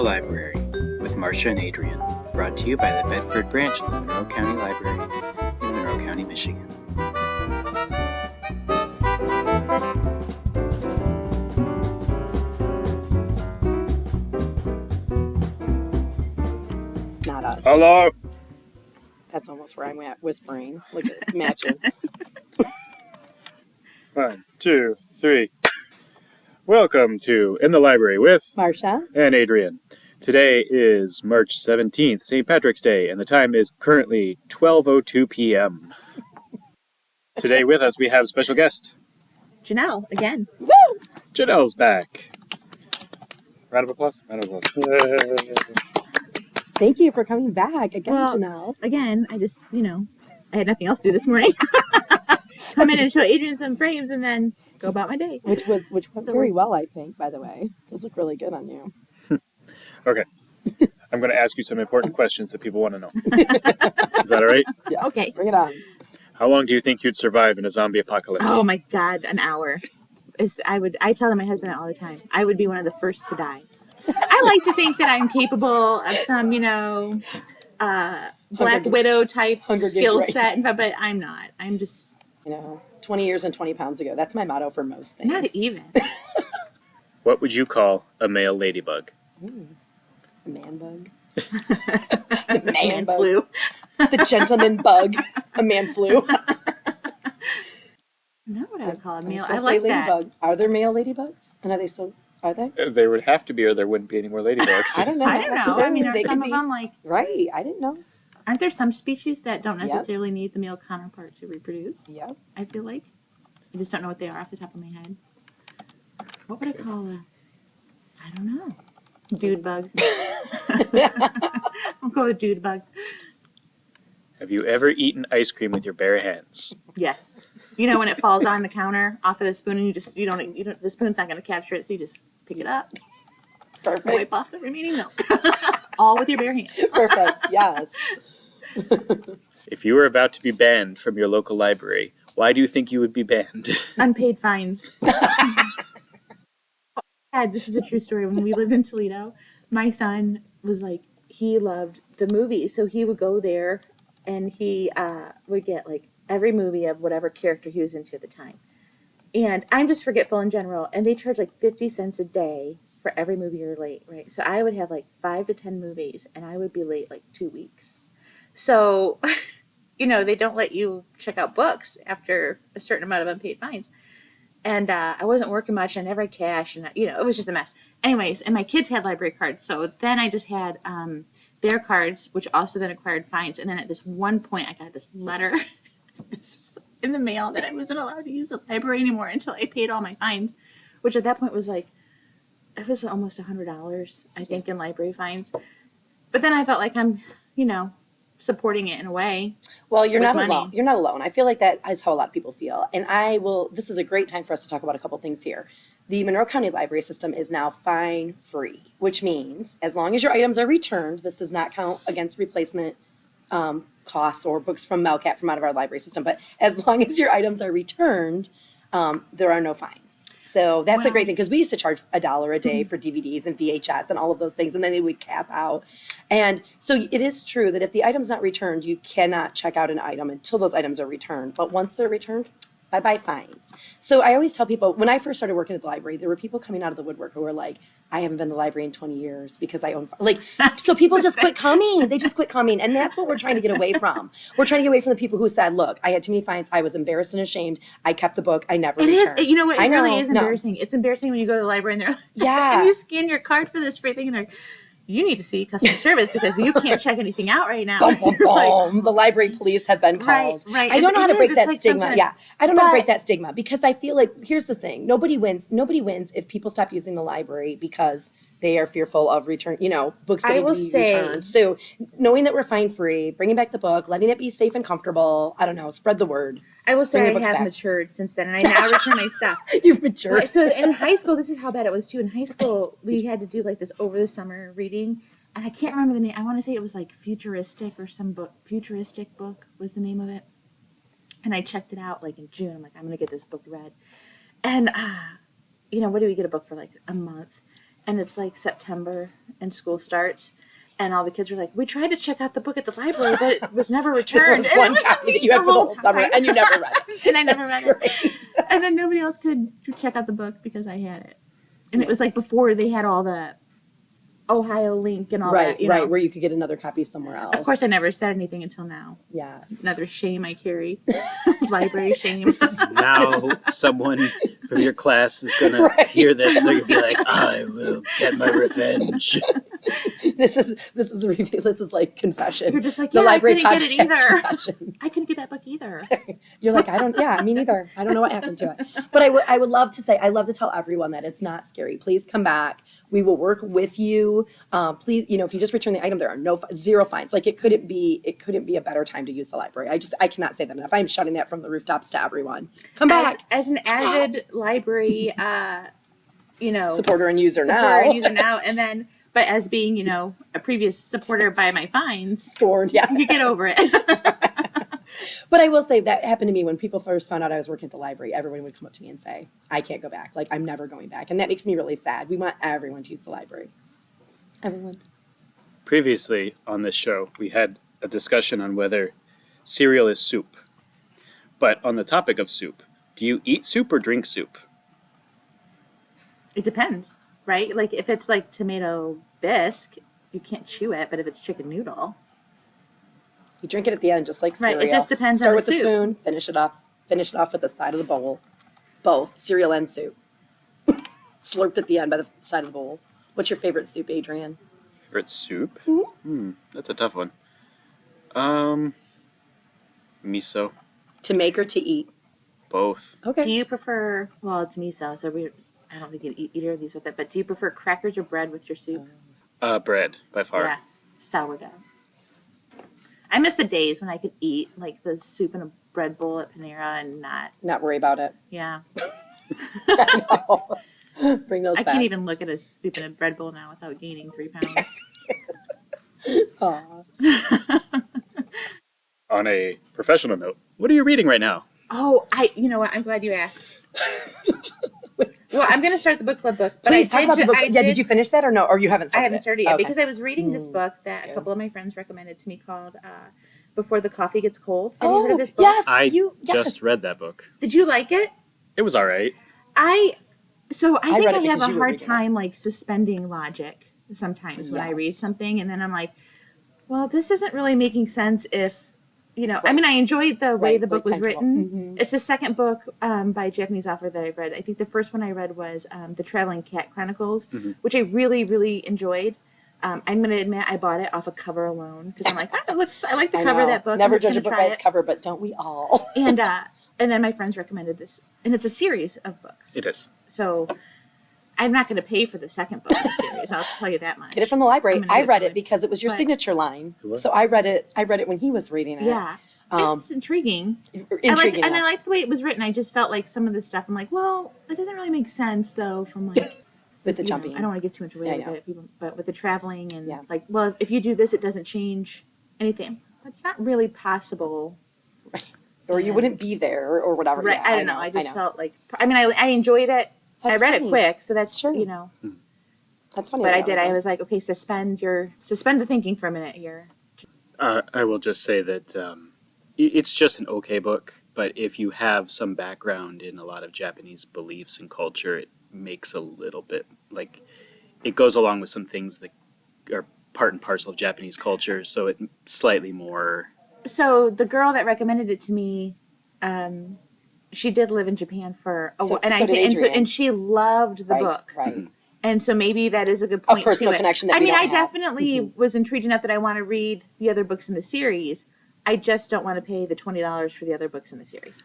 Library with Marsha and Adrian, brought to you by the Bedford branch of the Monroe County Library in Monroe County, Michigan. Not us. Hello. That's almost where I'm at, whispering. Look at it, matches. 1, 2, 3. Welcome to In the Library with Marsha. and Adrian. Today is March 17th, St. Patrick's Day, and the time is currently 12:02 p.m. Today with us we have special guest. Jenell, again. Woo! Jenell's back. Round of applause. Round of applause. Thank you for coming back again, Well, Jenell. Again, I just, I had nothing else to do this morning. Come in and show Adrian some frames and then go about my day. Which went very well, I think, by the way. Those look really good on you. Okay. I'm going to ask you some important questions that people want to know. Is that all right? Yeah. Okay. Bring it on. How long do you think you'd survive in a zombie apocalypse? Oh my God, an hour. I tell my husband all the time, I would be one of the first to die. I like to think that I'm capable of some, Black Widow type skill set, but I'm not. I'm just... 20 years and 20 pounds ago. That's my motto for most things. Not even. What would you call a male ladybug? Ooh, a man bug. The man bug. Flu. The gentleman bug. A man flu. Not what I would call a male. Still I like say that. ladybug. Are there male ladybugs? And are they still... Are they? There would have to be, or there wouldn't be any more ladybugs. I don't know. I don't know. I mean, are They some could of them like... Right. I didn't know. Aren't there some species that don't Yep. necessarily need the male counterpart to reproduce? Yep. I feel like. I just don't know what they are off the top of my head. What would I call I don't know. Dude bug. I'll go with dude bug. Have you ever eaten ice cream with your bare hands? Yes. When it falls on the counter off of the spoon and you don't the spoon's not going to capture it, so you just pick it up, Perfect. wipe off the remaining milk. All with your bare hands. Perfect. Yes. If you were about to be banned from your local library, why do you think you would be banned? Unpaid fines. Dad, this is a true story. When we lived in Toledo, my son was like, he loved the movies. So he would go there and he would get like every movie of whatever character he was into at the time. And I'm just forgetful in general. And they charge like 50 cents a day for every movie you're late, right? So I would have like 5 to 10 movies and I would be late like 2 weeks. So, they don't let you check out books after a certain amount of unpaid fines. And I wasn't working much. I never had cash. And, it was just a mess. Anyways, and my kids had library cards. So then I just had their cards, which also then acquired fines. And then at this one point, I got this letter in the mail that I wasn't allowed to use the library anymore until I paid all my fines, which at that point was like, it was almost $100, I think, in library fines. But then I felt like I'm, supporting it in a way. Well, you're not money. alone. You're not alone. I feel like that is how a lot of people feel. And this is a great time for us to talk about a couple things here. The Monroe County Library System is now fine-free, which means as long as your items are returned, this does not count against replacement costs or books from Melcat from out of our library system. But as long as your items are returned, there are no fines. So that's a great thing because we used to charge $1 a day for DVDs and VHS and all of those things, and then they would cap out. And so it is true that if the item's not returned, you cannot check out an item until those items are returned. But once they're returned, bye-bye fines. So I always tell people, when I first started working at the library, there were people coming out of the woodwork who were like, I haven't been to the library in 20 years because I own... So people just quit coming. They just quit coming. And that's what we're trying to get away from. We're trying to get away from the people who said, look, I had too many fines. I was embarrassed and ashamed. I kept the book. I never returned. It is. You know what? It really is no. embarrassing. It's embarrassing when you go to the library and they're like, Yeah. and you scan your card for this free thing and they're like, you need to see customer service because you can't check anything out right now. Boom, boom, boom. The library police have been called. Right. I don't know how to break that like stigma. something- Yeah. I don't know how to break that stigma because I feel like, here's the thing. Nobody wins if people stop using the library because they are fearful of return, books that need to be returned. So knowing that we're fine free, bringing back the book, letting it be safe and comfortable, I don't know, spread the word. I will say Bring I your books have back. matured since then, and I now return my stuff. You've matured. Right, so in high school, this is how bad it was too. In high school, we had to do like this over the summer reading, and I can't remember the name. I want to say it was like Futuristic or some book. Futuristic book was the name of it. And I checked it out like in June. I'm like, I'm going to get this book read. And, what do we get a book for like a month? and it's like September and school starts. And all the kids were like, we tried to check out the book at the library, but it was never returned. There was one copy that you had for the whole summer, and you never read it. And I never read it. And then nobody else could check out the book because I had it. And it was like before they had all the Ohio link and all that. Right, where you could get another copy somewhere else. Of course, I never said anything until now. Yes. Another shame I carry. Library shame. Now someone from your class is going to hear this and they're going to be like, I will get my revenge. This is like confession. You're just like, the library I couldn't get it either. Confession. I couldn't get that book either. You're like, me neither. I don't know what happened to it. But I would love to say, I love to tell everyone that it's not scary. Please come back. We will work with you. Please, if you just return the item, there are zero fines. Like it couldn't be a better time to use the library. I cannot say that enough. I'm shouting that from the rooftops to everyone. Come back. As an avid library, supporter and user now. And then, but as being, a previous supporter by my fines, scorned, yeah, you get over it. But I will say that happened to me when people first found out I was working at the library. Everyone would come up to me and say, I can't go back. Like, I'm never going back. And that makes me really sad. We want everyone to use the library. Everyone. Previously on this show, we had a discussion on whether cereal is soup. But on the topic of soup, do you eat soup or drink soup? It depends, right? Like, if it's like tomato bisque, you can't chew it. But if it's chicken noodle, you drink it at the end, just like cereal. Right, it just depends Start on the with soup. the spoon, finish it off with the side of the bowl. Both, cereal and soup. Slurped at the end by the side of the bowl. What's your favorite soup, Adrian? Favorite soup? Mm-hmm. That's a tough one. Miso. To make or to eat? Both. Okay. Do you prefer, well, it's miso, so I don't think you'd eat either of these with it, but do you prefer crackers or bread with your soup? Bread, by far. Yeah, sourdough. I miss the days when I could eat like the soup in a bread bowl at Panera and not worry about it. Yeah. I know. Bring those back. I can't even look at a soup in a bread bowl now without gaining 3 pounds. On a professional note, what are you reading right now? Oh, you know what? I'm glad you asked. Well, I'm going to start the book club book. But Please talk about the book. Did you finish that or no? Or you haven't started it? I haven't started it yet Okay. because I was reading this book that a couple of my friends recommended to me called Before the Coffee Gets Cold. Have you heard of this book? Yes. I just read that book. Did you like it? It was all right. I think I read it have because a you were hard reading time like suspending logic sometimes when I read Yes. something, and then I'm like, well, this isn't really making sense if, I mean, I enjoyed the way the book was written. Mm-hmm. It's the second book by a Japanese author that I've read. I think the first one I read was The Traveling Cat Chronicles, which I really, really enjoyed. I'm going to admit I bought it off a cover alone because I'm like, I like the cover of that book. Never judge a book by its cover, but don't we all? And then my friends recommended this, and it's a series of books. It is. So I'm not going to pay for the second book in the series. I'll tell you that much. Get it from the library. I read it from because it was your But- signature line. So I read it when he was reading it. Yeah. It's intriguing. Intriguing. I liked the way it was written. I just felt like some of the stuff, I'm like, well, it doesn't really make sense, though, from like... with the jumping. I don't want to give too much away Yeah, I with it, but with the traveling and Yeah. like, well, if you do this, it doesn't change anything. It's not really possible. Or you wouldn't be there or whatever. Right. Yeah, I don't know. I just felt like, I mean, I enjoyed it. That's I read funny. it quick, so that's, Sure. That's funny. But I did. I was like, okay, suspend the thinking for a minute here. I will just say that it's just an okay book, but if you have some background in a lot of Japanese beliefs and culture, it makes a little bit, like, it goes along with some things that are part and parcel of Japanese culture, so it's slightly more... So the girl that recommended it to me, she did live in Japan for a while, and she loved the book. Right. And so maybe that is a good point. A personal to it. connection that I we mean, don't I have. definitely was intrigued enough that I want to read the other books in the series. I just don't want to pay the $20 for the other books in the series.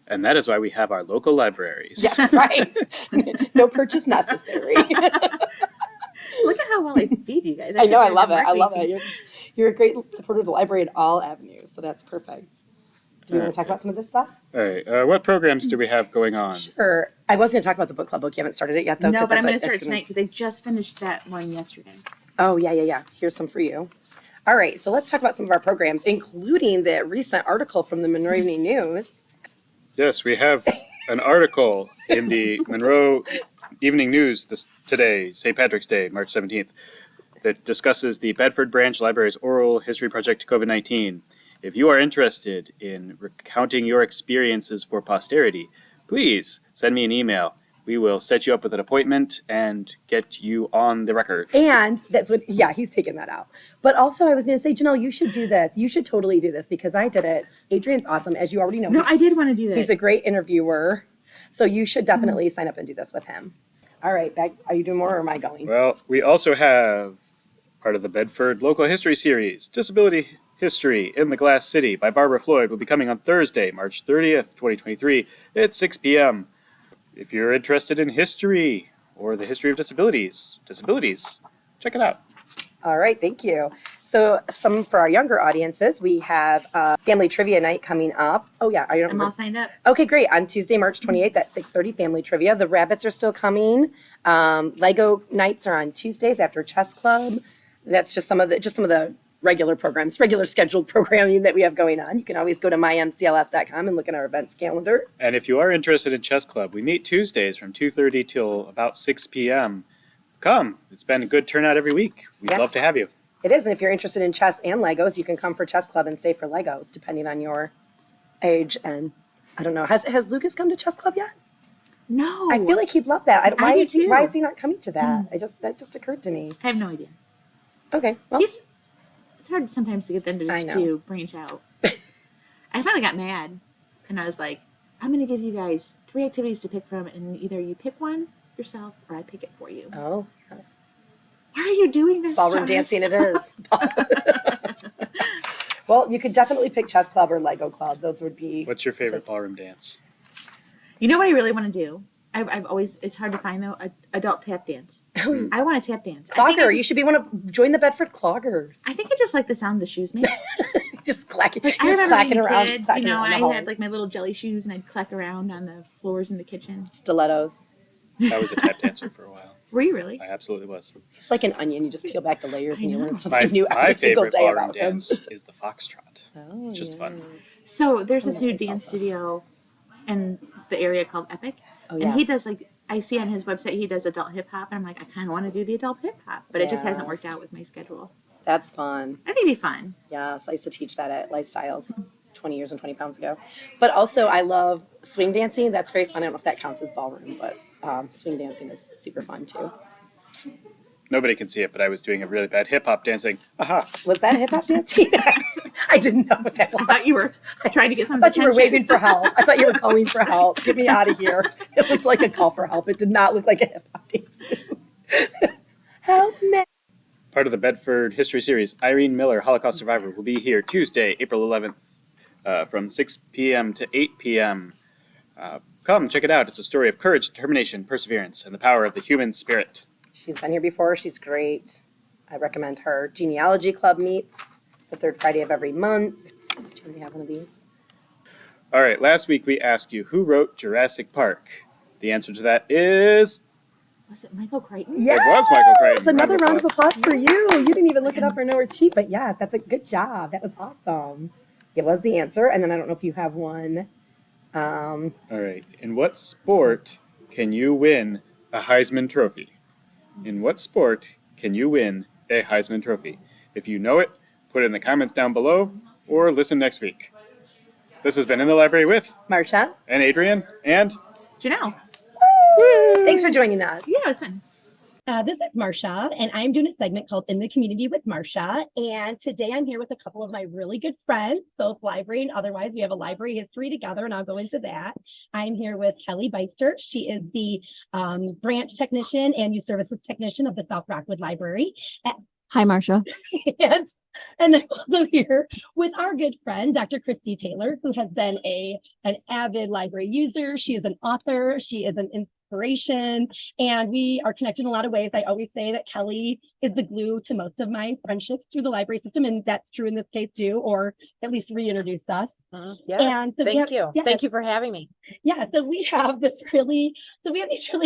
And that is why we have our local libraries. Yeah, right. No purchase necessary. Look at how well I feed you guys. I know. I love it. I Marketing love team. it. You're a great supporter of the library in all avenues, so that's perfect. Do we want to talk about some of this stuff? All right. What programs do we have going on? Sure. I was going to talk about the book club book. You haven't started it yet, though. No, 'cause but I'm that's going to what- start it's tonight because I just finished that one yesterday. Oh, yeah. Here's some for you. All right, so let's talk about some of our programs, including the recent article from the Monroe Evening News. Yes, we have an article in the Monroe evening news today, St. Patrick's Day, March 17th, that discusses the Bedford Branch Library's Oral History Project COVID-19. If you are interested in recounting your experiences for posterity, please send me an email. We will set you up with an appointment and get you on the record. And that's what, yeah, he's taking that out. But also I was going to say, Jenell, you should do this. You should totally do this because I did it. Adrian's awesome, as you already know. No, I did want to do that. He's a great interviewer. So you should definitely sign up and do this with him. All right, back, are you doing more or am I going? Well, we also have part of the Bedford Local History Series, Disability History in the Glass City by Barbara Floyd will be coming on Thursday, March 30th, 2023 at 6 p.m. If you're interested in history or the history of disabilities, check it out. All right, thank you. So some for our younger audiences, we have Family Trivia Night coming up. Oh yeah, I'm all signed up. Okay, great. On Tuesday, March 28th at 6:30, Family Trivia. The rabbits are still coming. Lego nights are on Tuesdays after chess club. That's just some of the regular programs, regular scheduled programming that we have going on. You can always go to mymcls.com and look at our events calendar. And if you are interested in chess club, we meet Tuesdays from 2:30 till about 6 p.m. Come. It's been a good turnout every week. We'd love to have you. It is, and if you're interested in chess and Legos, you can come for chess club and stay for Legos, depending on your age. And I don't know, has Lucas come to chess club yet? No. I feel like he'd love that. Why do is too. why is he not coming to that? That just occurred to me. I have no idea. Okay, well, It's hard sometimes to get them to I just know. to branch out. I finally got mad, and I was like, I'm going to give you guys 3 activities to pick from, and either you pick one yourself or I pick it for you. oh, Why are you doing this? ballroom Thomas? dancing it is. Well, you could definitely pick chess club or Lego club. Those would be. What's your favorite ballroom dance? You know what I really want to do? I've always, it's hard to find though, adult tap dance. I want to tap dance. Clogger, you should join the Bedford Cloggers. I think I just like the sound the shoes make. Just clacking, I just remember clacking being a around, kid, clacking you know, around and the I halls. had like my little jelly shoes and I'd clack around on the floors in the kitchen. Stilettos. I was a tap dancer for a while. Were you really? I absolutely was. It's like an onion. You just peel back the layers and you learn My, something new my every single favorite day ballroom about him. dance is the foxtrot. Oh, It's just fun. So there's this I'm gonna new say dance salsa. studio in the area called Epic. Oh, yeah. And he does like, I see on his website he does adult hip hop, and I'm like, I kind of want to do the adult hip hop, but it just hasn't worked Yes. out with my schedule. That's fun. I think it'd be fun. Yes, I used to teach that at Lifestyles 20 years and 20 pounds ago. But also, I love swing dancing. That's very fun. I don't know if that counts as ballroom, but swing dancing is super fun too. Nobody can see it, but I was doing a really bad hip hop dancing. Aha! Was that hip hop dancing? I didn't know what that was. I thought you were trying to get some I thought you were attention. waving for help. I thought you were calling for help. Get me out of here. It looked like a call for help. It did not look like a hip hop dance move. Help me. Part of the Bedford History Series, Irene Miller, Holocaust survivor, will be here Tuesday, April 11th, from 6 p.m. to 8 p.m. Come, check it out. It's a story of courage, determination, perseverance, and the power of the human spirit. She's been here before. She's great. I recommend her. Genealogy Club meets the third Friday of every month. Do we have one of these? All right, last week we asked you who wrote Jurassic Park. The answer to that is... Was it Michael Crichton? Yes! It was Michael Crichton. Another round of applause for you. You didn't even look it up or know we're cheap, but yes, that's a good job. That was awesome. It was the answer, and then I don't know if you have one. All right, in what sport can you win a Heisman Trophy? In what sport can you win a Heisman Trophy? If you know it, put it in the comments down below, or listen next week. This has been In the Library with Marsha, and Adrian, and... Janelle. thanks for joining us. Yeah, it was fun. This is Marsha, and I'm doing a segment called In the Community with Marsha. And today I'm here with a couple of my really good friends, both library and otherwise. We have a library history together, and I'll go into that. I'm here with Kelli Bejster. She is the branch technician and youth services technician of the South Rockwood Library. Hi, Marsha. And I'm also here with our good friend, Dr. Kristy Taylor, who has been an avid library user. She is an author. She is an inspiration, and we are connected in a lot of ways. I always say that Kelli is the glue to most of my friendships through the library system, and that's true in this case too, or at least reintroduced us. Yes, And so thank you. yeah. Thank you for having me. Yeah, so we have these really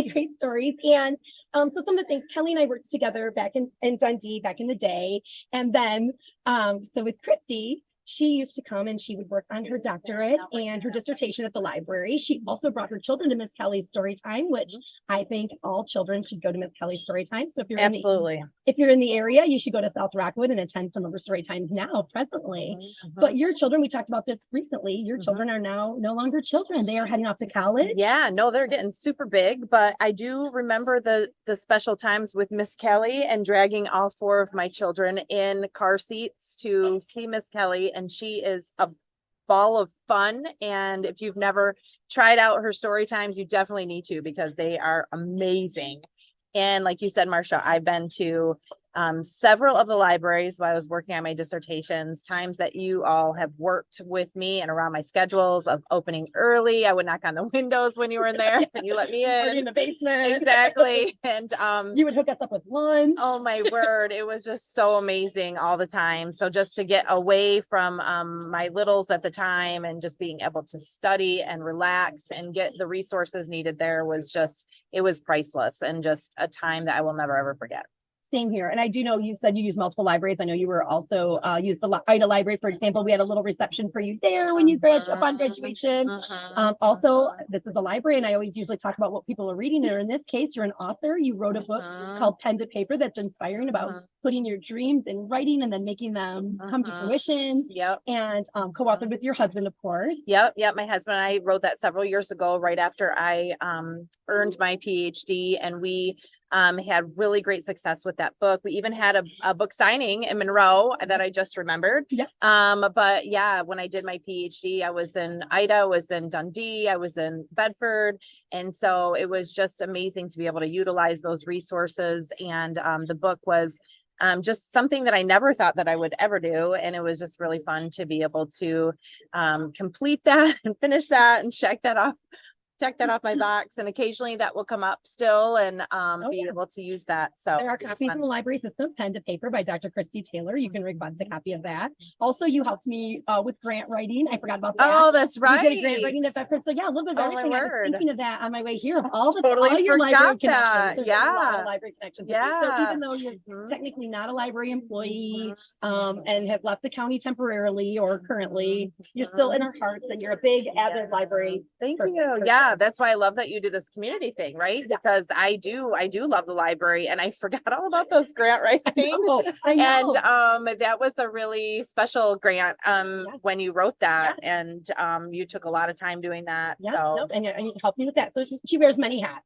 great stories. And so some of the things, Kelli and I worked together back in Dundee back in the day. And then, so with Kristy, she used to come and she would work on her doctorate and her dissertation at the library. She also brought her children to Miss Kelly's story time, which I think all children should go to Miss Kelly's story time. So if you're Absolutely. if you're in the area, you should go to South Rockwood and attend some of her story times now, presently. But your children, we talked about this recently, your children are now no longer children. They are heading off to college. Yeah, no, they're getting super big, but I do remember the special times with Miss Kelly and dragging all 4 of my children in car seats to see Miss Kelly, and she is a ball of fun. And if you've never tried out her story times, you definitely need to, because they are amazing. And like you said, Marsha, I've been to several of the libraries while I was working on my dissertations, times that you all have worked with me and around my schedules of opening early. I would knock on the windows when you were in there and you let me in the basement. Exactly. And you would hook us up with lunch. Oh my word, it was just so amazing all the time. So just to get away from my littles at the time and just being able to study and relax and get the resources needed there was just, it was priceless, and just a time that I will never ever forget. Same here. And I do know you said you use multiple libraries. I know you were also used the Ida Library, for example. We had a little reception for you there when you upon graduation. Also, this is a library, and I always usually talk about what people are reading. And in this case, you're an author. You wrote a book called Pen to Paper that's inspiring about putting your dreams in writing and then making them come to fruition. Yep. And co-authored with your husband, of course. Yep. My husband and I wrote that several years ago, right after I earned my PhD, and we had really great success with that book. We even had a book signing in Monroe that I just remembered. Yep. But yeah, when I did my PhD, I was in Ida, I was in Dundee, I was in Bedford. And so it was just amazing to be able to utilize those resources. And the book was just something that I never thought that I would ever do. And it was just really fun to be able to complete that and finish that and check that off my box. And occasionally that will come up still, and be able to use that. So there are copies in the library system, Pen to Paper by Dr. Kristy Taylor. You can request a copy of that. Also, you helped me with grant writing. I forgot about that. Oh, that's right. You did grant writing at Bedford. So yeah, a little bit of everything. I was thinking of that on my way here. Of all your library connections. Yeah. A lot of library connections. Yeah. So even though you're technically not a library employee and have left the county temporarily or currently, you're still in our hearts, and you're a big avid library. Thank you. Yeah, that's why I love that you do this community thing, right? Yeah. Because I do love the library, and I forgot all about those grant writing things. I know. And that was a really special grant when you wrote that, and you took a lot of time doing that. Yeah, so and you helped me with that. So she wears many hats.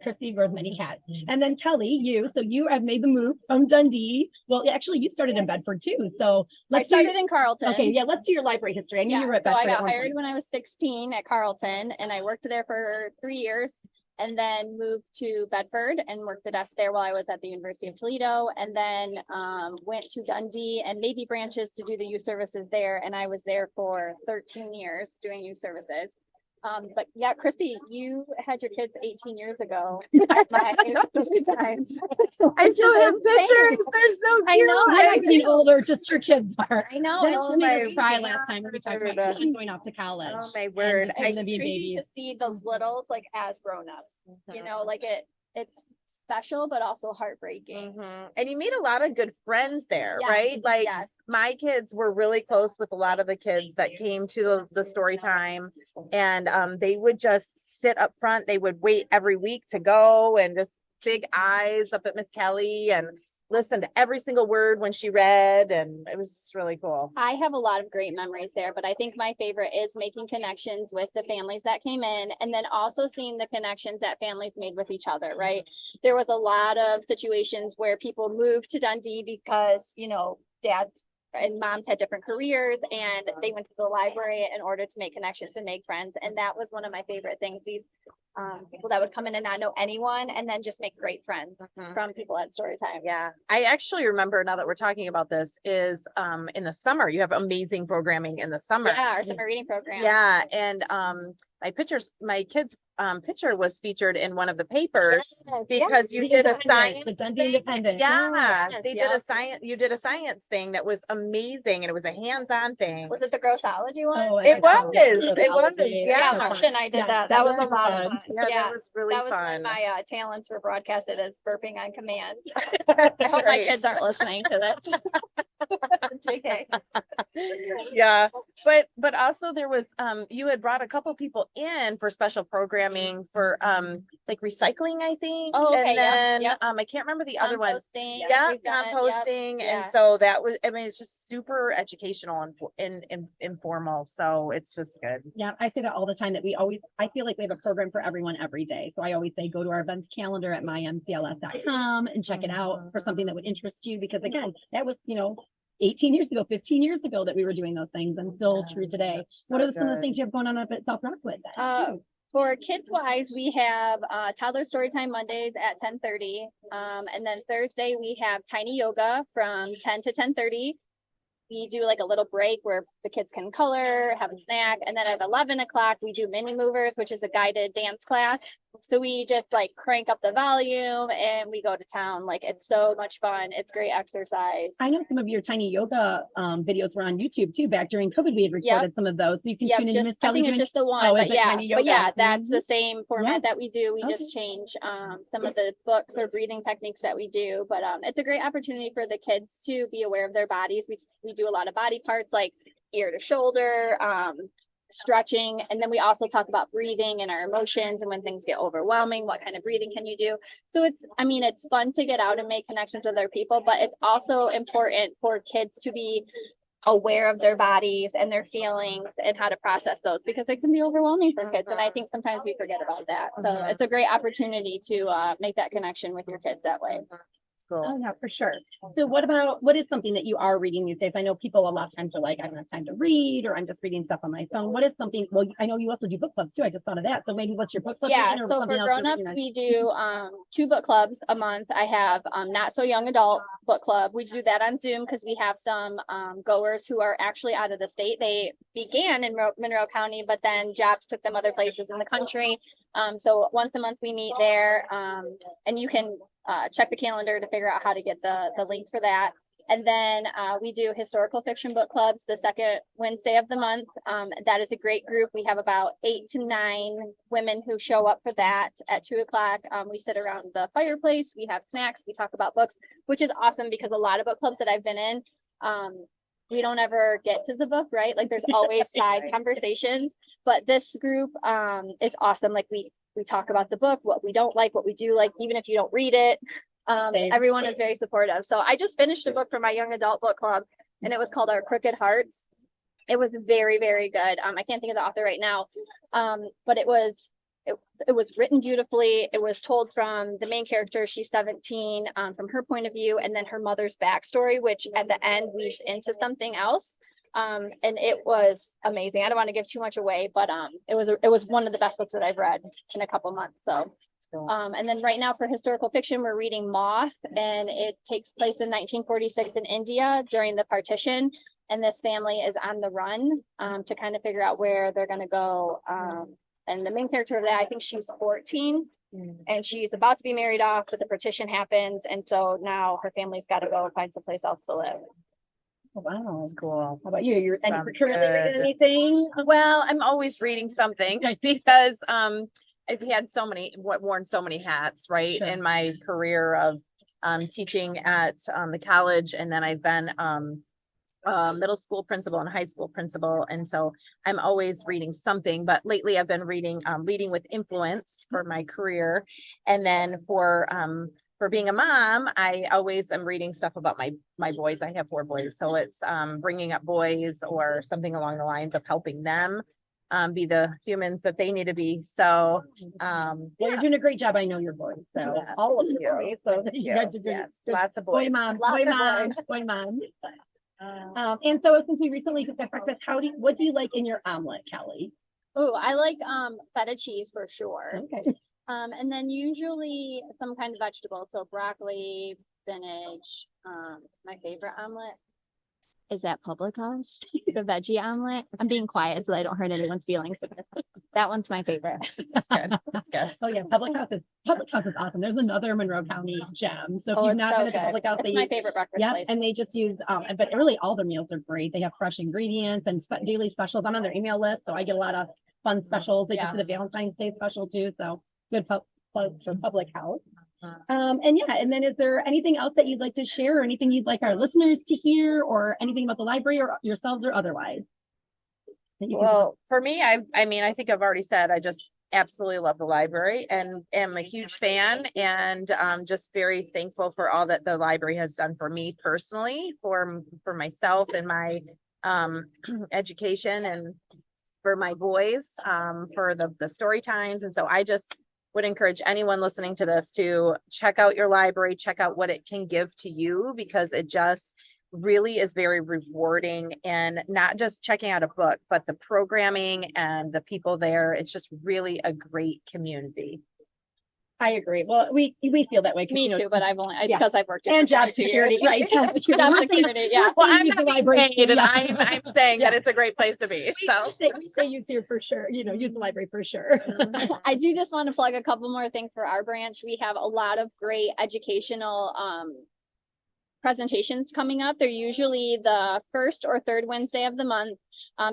Kristy wears many hats. And then Kelly, you have made the move from Dundee. Well, actually, you started in Bedford too. So I started in Carleton. Okay, yeah, let's do your library history. I knew you were at so Bedford. I got hired when I was 16 at Carleton, and I worked there for 3 years, and then moved to Bedford and worked the desk there while I was at the University of Toledo, and then went to Dundee and maybe branches to do the youth services there, and I was there for 13 years doing youth services. But yeah, Kristy, you had your kids 18 years ago. I still have pictures. They're so cute. I know. I'm getting older, just your kids are. I know. That It's just made us amazing. cry last time when we talked about kids going off to college. Oh my word. And It's to be crazy babies. to see those littles like as grown-ups. You know, like it's special but also heartbreaking. And you meet a lot of good friends there, Yes, right? Like yes. my kids were really close with a lot of the kids that came to the story time, and they would just sit up front. They would wait every week to go, and just big eyes up at Miss Kelly and listen to every single word when she read, and it was just really cool. I have a lot of great memories there, but I think my favorite is making connections with the families that came in, and then also seeing the connections that families made with each other, right? There was a lot of situations where people moved to Dundee because, dads and moms had different careers, and they went to the library in order to make connections and make friends. And that was one of my favorite things. These people that would come in and not know anyone, and then just make great friends from people at Storytime. Yeah. I actually remember, now that we're talking about this, is in the summer, you have amazing programming in the summer. Yeah, our summer reading program. Yeah. And my kid's picture was featured in one of the papers Yes, because you did a science The Dundee Independent. Yeah, Yes, they did a science. You did a science thing that was amazing, and it was a hands-on thing. Was it the grossology one? Oh, I It think so. was. Yeah. It was. Yeah, Yeah. Marsha and I did Yeah, that. that That was was a lot fun. of fun. Yeah, that was really that was fun. when my talents were broadcasted as burping on command. I That's hope my right. kids aren't listening to this. JK. Yeah, but also there was you had brought a couple people in for special programming for like recycling, I think. Oh, okay, and yep, then yep. I can't remember the other one. Composting, Yeah, we've done, composting, yep, and so that was, I mean, it's just super educational and informal, so it's just good. Yeah, I say that all the time that I feel like we have a program for everyone every day. So I always say go to our events calendar at mymcls.com and check it out for something that would interest you. Because again, that was, 18 years ago, 15 years ago that we were doing those things and still true today. What are some of the things you have going on up at South Rockwood then? For kids wise, we have toddler storytime Mondays at 10:30. And then Thursday we have tiny yoga from 10 to 10:30. We do like a little break where the kids can color, have a snack. And then at 11 o'clock, we do mini movers, which is a guided dance class. So we just like crank up the volume and we go to town. Like it's so much fun. It's great exercise. I know some of your tiny yoga videos were on YouTube too. Back during COVID, we had recorded some of those. So you can tune into Miss I Kelli. think it's just the one, is but it yeah, tiny yoga? but yeah, that's the same format Yeah. that we do. We Okay. just change some of the books or breathing techniques that we do. But it's a great opportunity for the kids to be aware of their bodies. We do a lot of body parts like ear to shoulder, stretching, and then we also talk about breathing and our emotions and when things get overwhelming, what kind of breathing can you do. So it's fun to get out and make connections with other people, but it's also important for kids to be aware of their bodies and their feelings and how to process those, because it can be overwhelming for kids, and I think sometimes we forget about that. So it's a great opportunity to make that connection with your kids that way. Cool. Oh yeah, for sure. So what is something that you are reading these days? I know people a lot of times are like, I don't have time to read, or I'm just reading stuff on my phone. What is something, well, I know you also do book clubs too. I just thought of that. So maybe what's your book club? Yeah, reading or so something for else you're grown-ups, reading on? we do 2 book clubs a month. I have Not So Young Adult book club. We do that on Zoom because we have some goers who are actually out of the state. They began in Monroe County, but then jobs took them other places in the country. So once a month we meet there, and you can check the calendar to figure out how to get the link for that. And then we do historical fiction book clubs the second Wednesday of the month. That is a great group. We have about 8 to 9 women who show up for that at 2 o'clock. We sit around the fireplace. We have snacks. We talk about books, which is awesome because a lot of book clubs that I've been in, we don't ever get to the book, right? Like there's always side conversations, but this group is awesome. Like we talk about the book, what we don't like, what we do like, even if you don't read it. Everyone is very supportive. So I just finished a book for my young adult book club, and it was called Our Crooked Hearts. It was very, very good. I can't think of the author right now, but it was written beautifully. It was told from the main character. She's 17, from her point of view, and then her mother's backstory, which at the end weaves into something else. And it was amazing. I don't want to give too much away, but it was one of the best books that I've read in a couple months. So. And then right now for historical fiction, we're reading Moth, and it takes place in 1946 in India during the partition. And this family is on the run to kind of figure out where they're going to go. And the main character of that, I think she's 14 and she's about to be married off, but the partition happens. And so now her family's got to go find someplace else to live. Oh, wow. That's cool. How about you? You're Sounds currently reading good. anything? Well, I'm always reading something because I've had worn so many hats, right, Sure. in my career of teaching at the college, and then I've been middle school principal and high school principal, and so I'm always reading something. But lately, I've been reading Leading with Influence for my career, and then for being a mom, I always am reading stuff about my boys. I have 4 boys, so it's bringing up boys or something along the lines of helping them be the humans that they need to be. So Well, you're doing a great job. I know your boys, so Yeah. all of Thank you. you. So Thank you guys are you. doing Yes, good. lots of Boy boys. mom, Lots boy of mom, boys. boy mom. And so since we recently took that breakfast, what do you like in your omelet, Kelli? Oh, I like feta cheese for sure. Okay. And then usually some kind of vegetable. So broccoli, spinach. My favorite omelet is at Public House, the veggie omelet. I'm being quiet so I don't hurt anyone's feelings. That one's my favorite. That's good. That's good. Oh yeah, Public House is awesome. There's another Monroe County gem. So if Oh, you've it's not so been to good. Public House, It's my favorite breakfast yeah, place. and they just use but really all their meals are great. They have fresh ingredients and daily specials. I'm on their email list, so I get a lot of fun specials. They just did a Valentine's Day special too, so good plug for Public House. And then is there anything else that you'd like to share, or anything you'd like our listeners to hear, or anything about the library or yourselves or otherwise? Well, for me, I mean, I think I've already said, I just absolutely love the library and am a huge fan, and just very thankful for all that the library has done for me personally, for myself and my education, and for my boys, for the story times. And so I just would encourage anyone listening to this to check out your library, check out what it can give to you, because it just really is very rewarding, and not just checking out a book, but the programming and the people there. It's just really a great community. I agree. Well, we feel that way. Me too, but I've only yeah. because I've worked And job 22 years. security, right? Job security. Job We're saying- security, yeah. Well, saying I'm use the not being library. paid, and Yeah. I'm saying that Yeah. it's a great place to be. So we say use here for sure. Use the library for sure. I do just want to plug a couple more things for our branch. We have a lot of great educational presentations coming up. They're usually the first or third Wednesday of the month.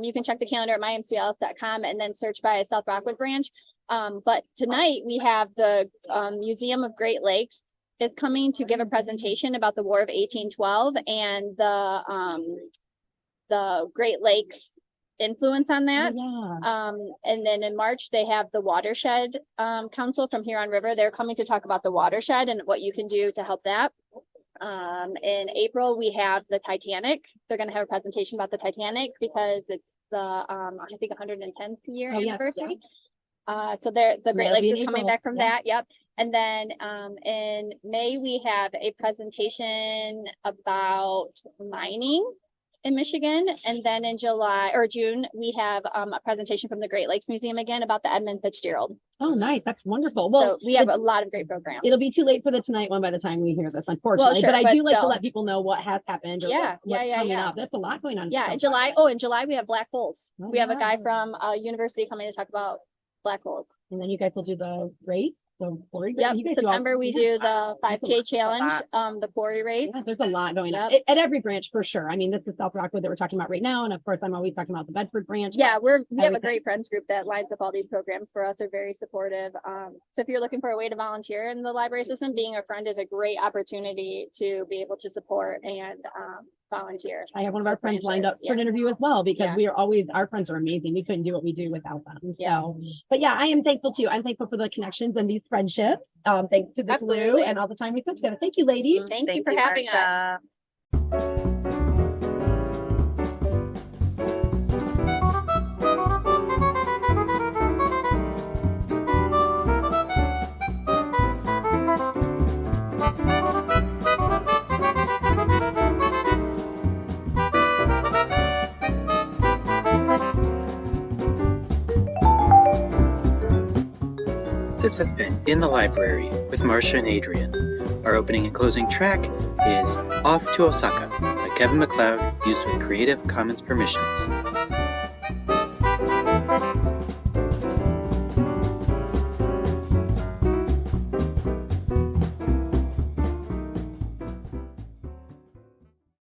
You can check the calendar at mymcls.com and then search by South Rockwood branch. But tonight we have the Museum of Great Lakes is coming to give a presentation about the War of 1812 and the Great Lakes influence on that. And then in March they have the Watershed Council from Huron River. They're coming to talk about the watershed and what you can do to help that. In April we have the Titanic. They're going to have a presentation about the Titanic because it's the I think 110th year anniversary. So the Great Lakes is coming back from that. Yep. And then in May we have a presentation about mining in Michigan, and then in July or June we have a presentation from the Great Lakes Museum again about the Edmund Fitzgerald. Oh, nice. That's wonderful. Well, so we have a lot of great programs. It'll be too late for the tonight one by the time we hear this, unfortunately. Well, sure, but I do like to so- let people know what has happened or what's coming up. That's a lot going on. Yeah, in July we have black holes. Oh, We have a guy wow. from university coming to talk about black holes. And then you guys will do the race. So quarry. Yep, You guys do all- September we do the That's a 5K lot. challenge, the quarry race. Yeah, there's a lot going on at every branch for sure. I mean, this is South Rockwood that we're talking about right now, and of course, I'm always talking about the Bedford branch. Yeah, we have a everything. great friends group that lines up all these programs for us. They're very supportive. So if you're looking for a way to volunteer in the library system, being a friend is a great opportunity to be able to support and volunteer. I have one of our friends lined up branches, for an interview as well, because Yeah. we are always, our friends are amazing. We couldn't do what we do without them. Yeah. So, but yeah, I am thankful too. I'm thankful for the connections and these friendships. Thanks to the Glue Absolutely. and all the time we spent together. Thank you, ladies. Thank you for having us. Marsha. This has been In the Library with Marsha and Adrian. Our opening and closing track is Off to Osaka by Kevin MacLeod, used with Creative Commons permissions.